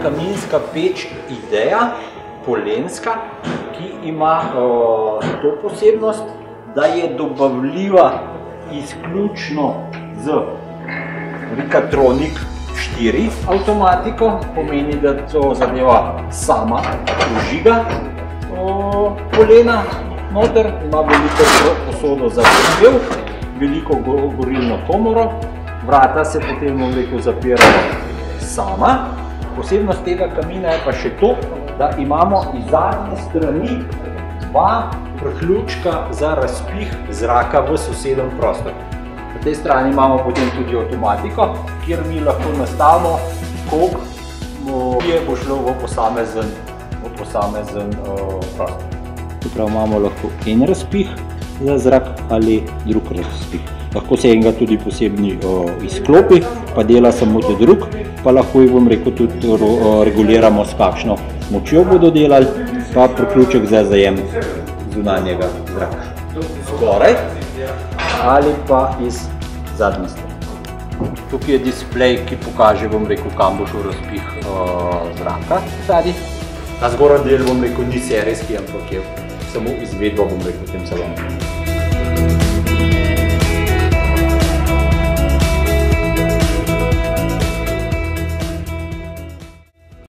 kaminska peč Idea, polenska, ki ima to posebnost, da je dobavljiva izključno z Rikatronic 4 avtomatiko, pomeni, da to zadeva sama vžiga polena noter, ima veliko posodo za popev, veliko gorilno komoro, vrata se potem, bom rekel, zapirajo sama. Posebnost tega kamina je pa še to, da imamo iz zadnje strani dva priključka za razpih zraka v soseden prostor. Na tej strani imamo potem tudi avtomatiko, kjer mi lahko nastavimo, koliko bo šlo v posamezen prostor. Prav imamo lahko en razpih za zrak ali drug razpih. Lahko se enega tudi posebni izklopi, pa dela samo ta drug, pa lahko jih, bom rekel, tudi reguliramo, s kakšno močjo bodo delali, pa priključek za zajem zunanjega zraka. Zgoraj ali pa iz zadnje strani. Tukaj je displej, ki pokaže, bom rekel, kam bo šel razpih zraka zadnji. Ta zgornji del, bom rekel, ni serijski, ampak je samo izvedba, bom rekel, v tem salonu.